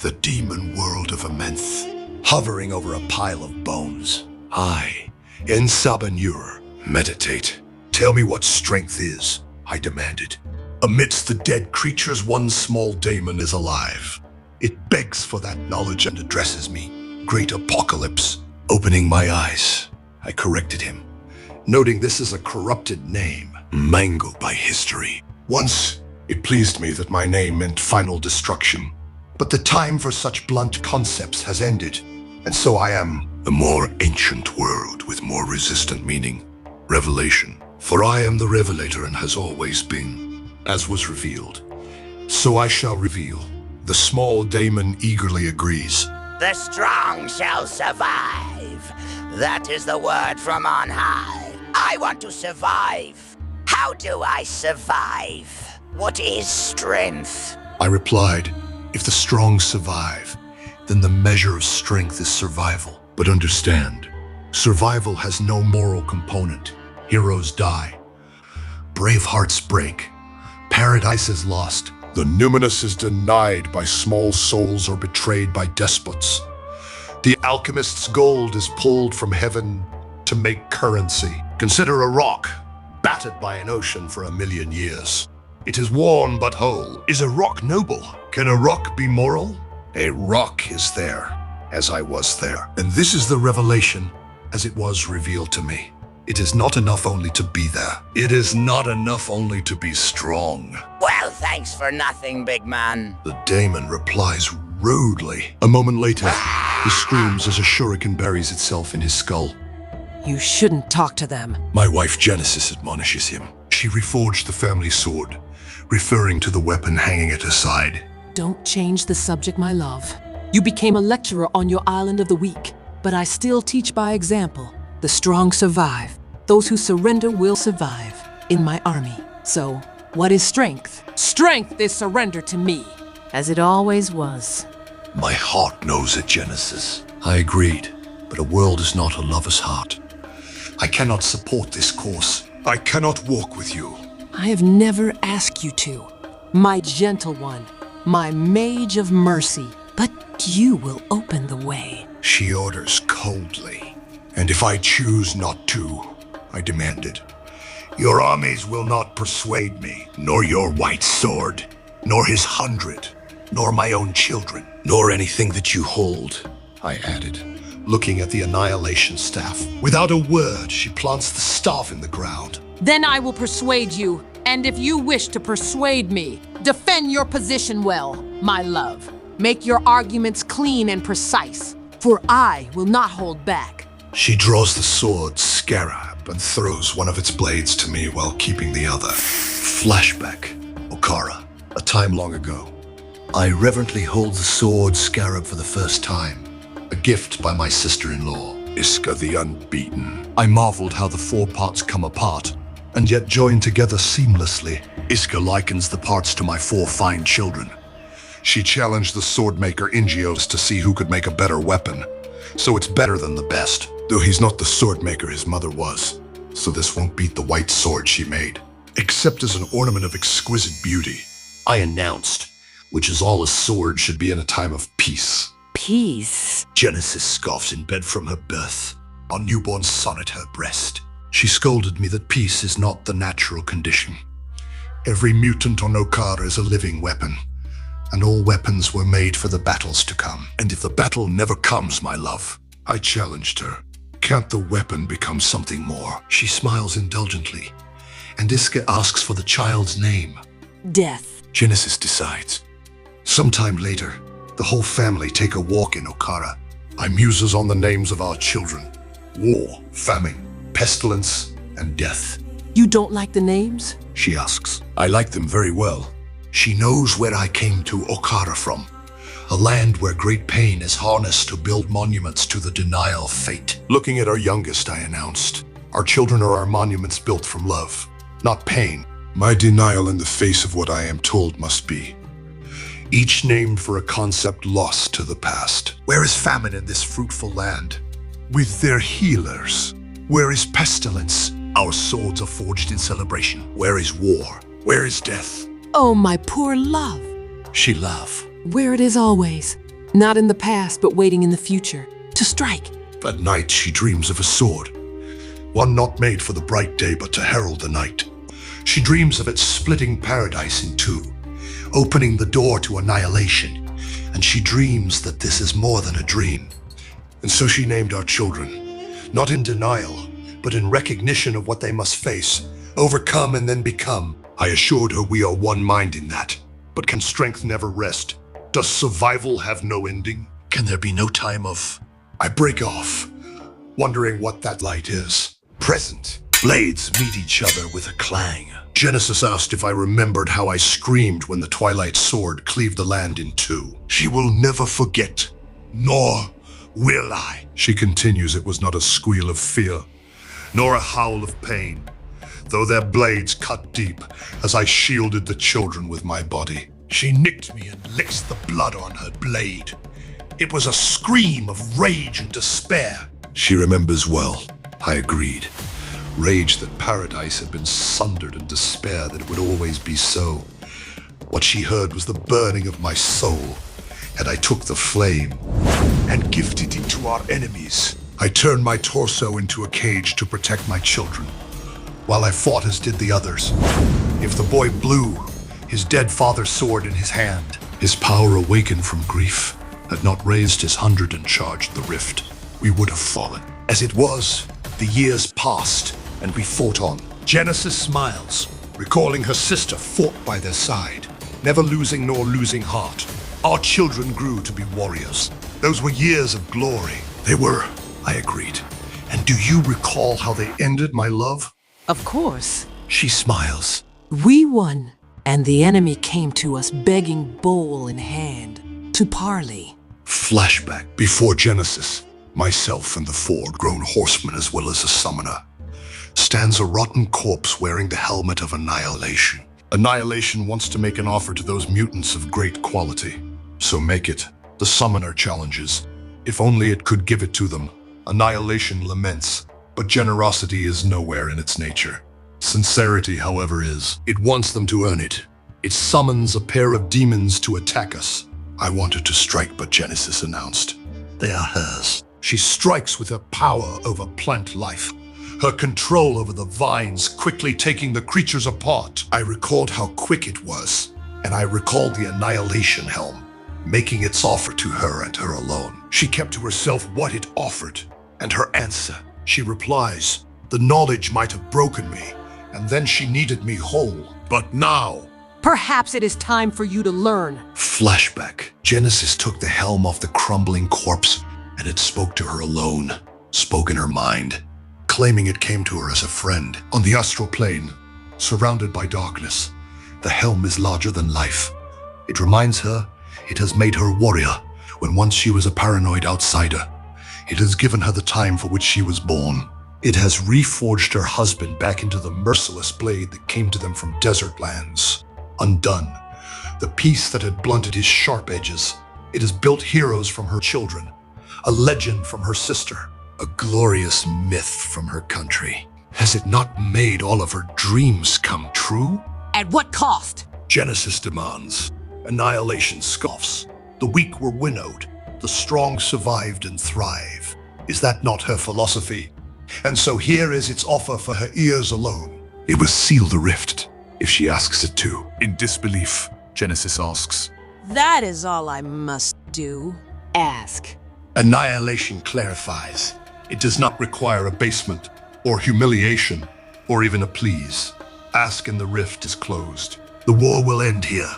the demon world of Amenth, hovering over a pile of bones. I, in Sabanur, meditate. Tell me what strength is, I demanded. Amidst the dead creatures, one small daemon is alive. It begs for that knowledge and addresses me. Great Apocalypse. Opening my eyes, I corrected him, noting this is a corrupted name, mangled by history. Once, it pleased me that my name meant final destruction. But the time for such blunt concepts has ended, and so I am a more ancient world with more resistant meaning. Revelation. For I am the revelator and has always been, as was revealed. So I shall reveal. The small daemon eagerly agrees. The strong shall survive. That is the word from on high. I want to survive. How do I survive? What is strength? I replied, if the strong survive, then the measure of strength is survival. But understand, survival has no moral component. Heroes die. Brave hearts break. Paradise is lost. The numinous is denied by small souls or betrayed by despots. The alchemist's gold is pulled from heaven to make currency. Consider a rock, battered by an ocean for 1,000,000 years. It is worn but whole. Is a rock noble? Can a rock be moral? A rock is there, as I was there. And this is the revelation, as it was revealed to me. It is not enough only to be there. It is not enough only to be strong. Well, thanks for nothing, big man. The daemon replies rudely. A moment later, he screams as a shuriken buries itself in his skull. You shouldn't talk to them. My wife Genesis admonishes him. She reforged the family sword, referring to the weapon hanging at her side. Don't change the subject, my love. You became a lecturer on your island of the weak, but I still teach by example. The strong survive. Those who surrender will survive in my army. So, what is strength? Strength is surrender to me, as it always was. My heart knows it, Genesis. I agreed, but a world is not a lover's heart. I cannot support this course. I cannot walk with you. I have never asked you to, my gentle one, my mage of mercy, but you will open the way. She orders coldly. And if I choose not to, I demanded, your armies will not persuade me, nor your white sword, nor his 100, nor my own children, nor anything that you hold, I added, looking at the Annihilation staff. Without a word, she plants the staff in the ground. Then I will persuade you, and if you wish to persuade me, defend your position well, my love. Make your arguments clean and precise, for I will not hold back. She draws the sword, scarab, and throws one of its blades to me while keeping the other. Flashback. Okkara. A time long ago. I reverently hold the sword, scarab, for the first time. A gift by my sister-in-law, Iska the Unbeaten. I marveled how the 4 parts come apart, and yet join together seamlessly. Iska likens the parts to my 4 fine children. She challenged the swordmaker Ingios to see who could make a better weapon. So it's better than the best. Though he's not the swordmaker his mother was. So this won't beat the white sword she made. Except as an ornament of exquisite beauty. I announced, which is all a sword should be in a time of peace. Peace? Genesis scoffs in bed from her birth. Our newborn son at her breast. She scolded me that peace is not the natural condition. Every mutant on Okkara is a living weapon. And all weapons were made for the battles to come. And if the battle never comes, my love, I challenged her. Can't the weapon become something more? She smiles indulgently, and Iska asks for the child's name. Death. Genesis decides. Sometime later, the whole family take a walk in Okkara. I muses on the names of our children. War, famine, pestilence, and death. You don't like the names? She asks. I like them very well. She knows where I came to Okkara from. A land where great pain is harnessed to build monuments to the denial of fate. Looking at our youngest, I announced, our children are our monuments built from love, not pain. My denial in the face of what I am told must be. Each named for a concept lost to the past. Where is famine in this fruitful land? With their healers. Where is pestilence? Our swords are forged in celebration. Where is war? Where is death? Oh, my poor love. She laughed. Where it is always. Not in the past, but waiting in the future. To strike. At night she dreams of a sword, one not made for the bright day but to herald the night. She dreams of it splitting paradise in two, opening the door to annihilation, and she dreams that this is more than a dream. And so she named our children, not in denial, but in recognition of what they must face, overcome and then become. I assured her we are one mind in that. But can strength never rest? Does survival have no ending? Can there be no time of... I break off, wondering what that light is. Present. Blades meet each other with a clang. Genesis asked if I remembered how I screamed when the twilight sword cleaved the land in two. She will never forget, nor will I. She continues it was not a squeal of fear, nor a howl of pain, though their blades cut deep as I shielded the children with my body. She nicked me and licked the blood on her blade. It was a scream of rage and despair. She remembers well, I agreed. Rage that paradise had been sundered and despair that it would always be so. What she heard was the burning of my soul, and I took the flame and gifted it to our enemies. I turned my torso into a cage to protect my children, while I fought as did the others. If the boy blew, his dead father's sword in his hand, his power awakened from grief, had not raised his 100 and charged the rift, we would have fallen. As it was, the years passed, and we fought on. Genesis smiles, recalling her sister fought by their side, never losing nor losing heart. Our children grew to be warriors. Those were years of glory. They were, I agreed. And do you recall how they ended, my love? Of course. She smiles. We won, and the enemy came to us begging bowl in hand to parley. Flashback before Genesis. Myself and the 4 grown horsemen as well as a summoner. Stands a rotten corpse wearing the helmet of Annihilation. Annihilation wants to make an offer to those mutants of great quality. So make it. The summoner challenges. If only it could give it to them. Annihilation laments, but generosity is nowhere in its nature. Sincerity, however, is. It wants them to earn it. It summons a pair of demons to attack us. I wanted to strike, but Genesis announced. They are hers. She strikes with her power over plant life. Her control over the vines quickly taking the creatures apart. I recalled how quick it was, and I recalled the Annihilation helm, making its offer to her and her alone. She kept to herself what it offered, and her answer. She replies, the knowledge might have broken me, and then she needed me whole. But now... Perhaps it is time for you to learn. Flashback. Genesis took the helm off the crumbling corpse, and it spoke to her alone, spoke in her mind, claiming it came to her as a friend. On the astral plane, surrounded by darkness, the helm is larger than life. It reminds her it has made her warrior when once she was a paranoid outsider. It has given her the time for which she was born. It has reforged her husband back into the merciless blade that came to them from desert lands. Undone, the piece that had blunted his sharp edges. It has built heroes from her children, a legend from her sister, a glorious myth from her country. Has it not made all of her dreams come true? At what cost? Genesis demands. Annihilation scoffs. The weak were winnowed. The strong survived and thrive. Is that not her philosophy? And so here is its offer for her ears alone. It will seal the rift, if she asks it to. In disbelief, Genesis asks. That is all I must do. Ask. Annihilation clarifies. It does not require abasement, or humiliation, or even a please. Ask and the rift is closed. The war will end here,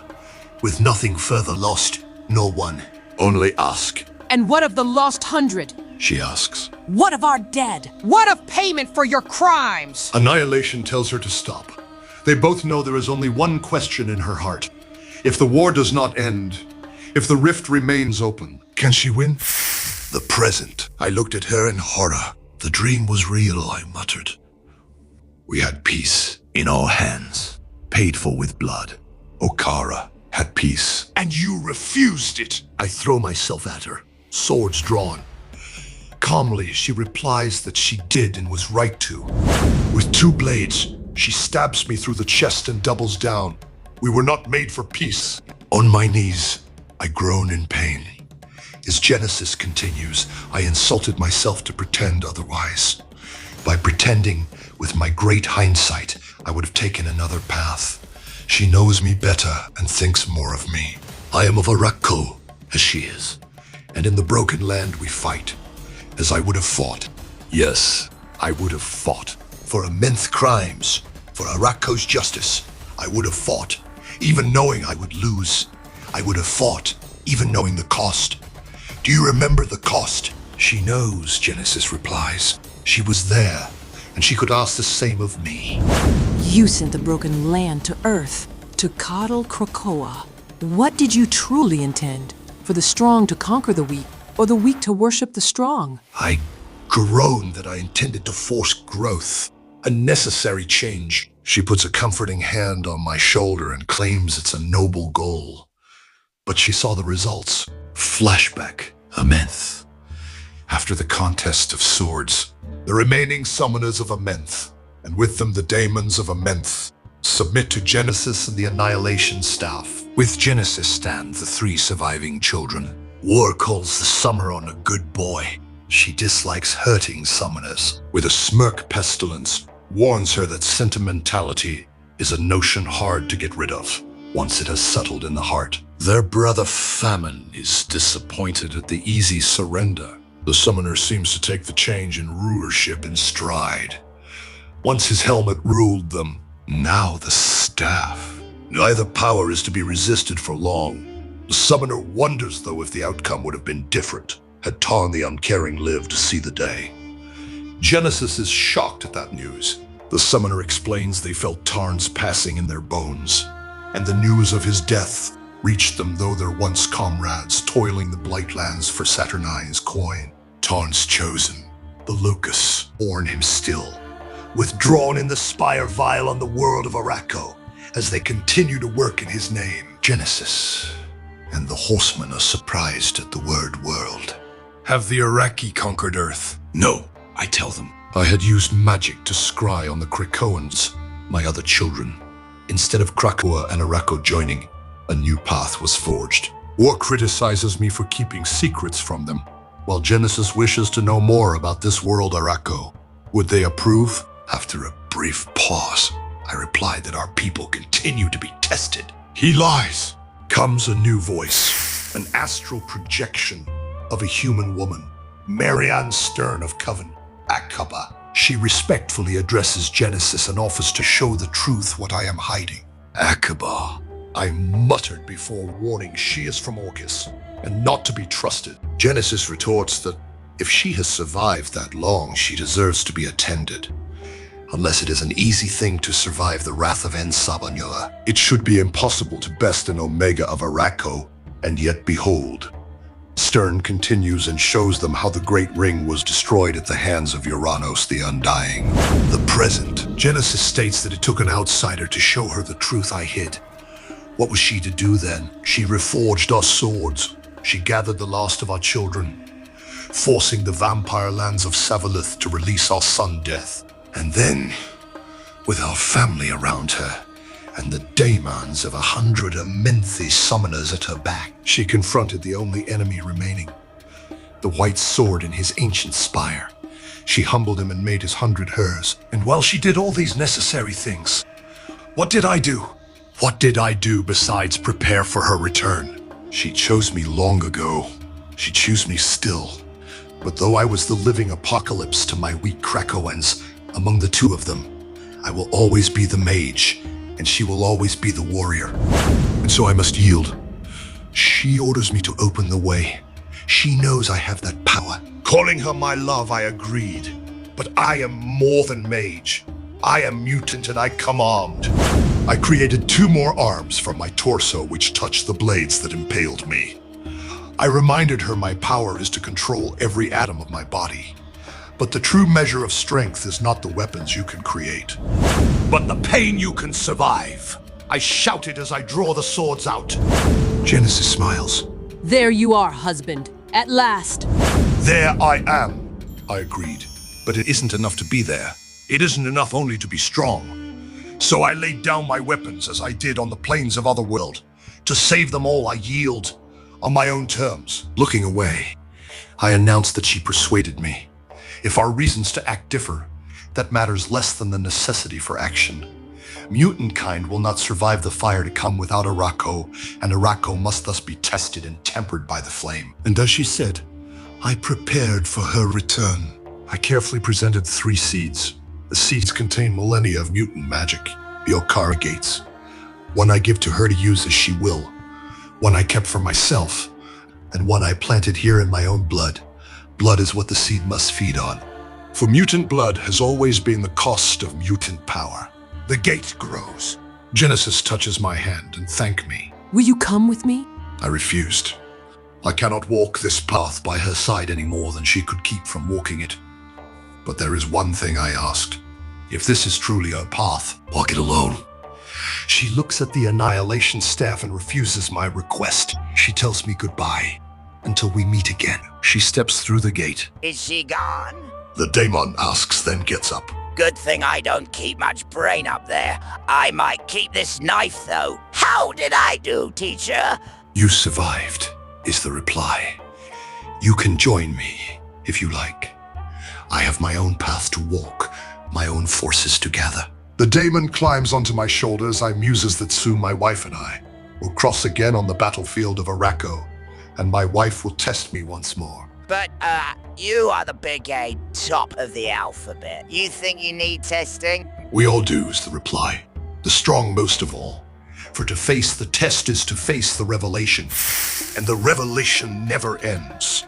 with nothing further lost, nor won. Only ask. And what of the lost 100? She asks. What of our dead? What of payment for your crimes? Annihilation tells her to stop. They both know there is only one question in her heart. If the war does not end, if the rift remains open, can she win? The present. I looked at her in horror. The dream was real, I muttered. We had peace in our hands, paid for with blood. Okkara had peace. And you refused it! I throw myself at her, swords drawn. Calmly, she replies that she did and was right to. With 2 blades, she stabs me through the chest and doubles down. We were not made for peace. On my knees, I groan in pain. Genesis continues, I insulted myself to pretend otherwise. By pretending, with my great hindsight, I would have taken another path. She knows me better and thinks more of me. I am of Arakko, as she is, and in the broken land we fight, as I would have fought. Yes, I would have fought. For Amenth crimes, for Arakko's justice, I would have fought, even knowing I would lose. I would have fought, even knowing the cost. Do you remember the cost? She knows, Genesis replies. She was there, and she could ask the same of me. You sent the broken land to Earth, to coddle Krakoa. What did you truly intend? For the strong to conquer the weak, or the weak to worship the strong? I groaned that I intended to force growth, a necessary change. She puts a comforting hand on my shoulder and claims it's a noble goal. But she saw the results. Flashback. Amenth. After the contest of swords, the remaining summoners of Amenth, and with them the daemons of Amenth, submit to Genesis and the Annihilation staff. With Genesis stand the 3 surviving children. War calls the summer on a good boy. She dislikes hurting summoners. With a smirk pestilence, warns her that sentimentality is a notion hard to get rid of, once it has settled in the heart. Their brother Famine is disappointed at the easy surrender. The summoner seems to take the change in rulership in stride. Once his helmet ruled them, now the staff. Neither power is to be resisted for long. The summoner wonders, though, if the outcome would have been different had Tarn the Uncaring lived to see the day. Genesis is shocked at that news. The summoner explains they felt Tarn's passing in their bones, and the news of his death reached them, though they're once comrades toiling the Blightlands for Saturnine's coin. Tarn's chosen, the Lucas, mourn him still, withdrawn in the spire vile on the world of Arakko, as they continue to work in his name. Genesis and the horsemen are surprised at the word world. Have the Iraqi conquered Earth? No, I tell them. I had used magic to scry on the Krakoans, my other children. Instead of Krakoa and Arakko joining, a new path was forged. War criticizes me for keeping secrets from them, while Genesis wishes to know more about this world Arakko. Would they approve? After a brief pause, I replied that our people continue to be tested. He lies. Comes a new voice, an astral projection of a human woman, Marianne Stern of Clan Akkaba. She respectfully addresses Genesis and offers to show the truth what I am hiding. Akkaba, I muttered before warning she is from Orcus and not to be trusted. Genesis retorts that if she has survived that long, she deserves to be attended. Unless it is an easy thing to survive the wrath of Ensabanura, it should be impossible to best an Omega of Arakko, and yet behold. Stern continues and shows them how the Great Ring was destroyed at the hands of Uranos the Undying. The present. Genesis states that it took an outsider to show her the truth I hid. What was she to do then? She reforged our swords. She gathered the last of our children, forcing the vampire lands of Savalith to release our son Death. And then, with our family around her, and the daemons of 100 Amenthi summoners at her back, she confronted the only enemy remaining, the white sword in his ancient spire. She humbled him and made his 100 hers. And while she did all these necessary things, what did I do? What did I do besides prepare for her return? She chose me long ago. She chose me still. But though I was the living apocalypse to my weak Krakoans, among the 2 of them, I will always be the mage, and she will always be the warrior. And so I must yield. She orders me to open the way. She knows I have that power. Calling her my love, I agreed. But I am more than mage. I am mutant and I come armed. I created 2 more arms from my torso which touched the blades that impaled me. I reminded her my power is to control every atom of my body. But the true measure of strength is not the weapons you can create, but the pain you can survive. I shouted as I draw the swords out. Genesis smiles. There you are, husband. At last. There I am, I agreed. But it isn't enough to be there. It isn't enough only to be strong. So I laid down my weapons as I did on the plains of Otherworld. To save them all, I yield on my own terms. Looking away, I announced that she persuaded me. If our reasons to act differ, that matters less than the necessity for action. Mutant kind will not survive the fire to come without Arakko, and Arakko must thus be tested and tempered by the flame. And as she said, I prepared for her return. I carefully presented 3 seeds. The seeds contain millennia of mutant magic, the Okkara gates. One I give to her to use as she will, one I kept for myself, and one I planted here in my own blood. Blood is what the seed must feed on. For mutant blood has always been the cost of mutant power. The gate grows. Genesis touches my hand and thank me. Will you come with me? I refused. I cannot walk this path by her side any more than she could keep from walking it. But there is one thing I asked. If this is truly her path, walk it alone. She looks at the Annihilation staff and refuses my request. She tells me goodbye. Until we meet again. She steps through the gate. Is she gone? The daemon asks, then gets up. Good thing I don't keep much brain up there. I might keep this knife, though. How did I do, teacher? You survived, is the reply. You can join me, if you like. I have my own path to walk, my own forces to gather. The daemon climbs onto my shoulders. I muses that soon my wife and I will cross again on the battlefield of Arakko, and my wife will test me once more. But, you are the big A, top of the alphabet. You think you need testing? We all do, is the reply. The strong most of all. For to face the test is to face the revelation, and the revelation never ends.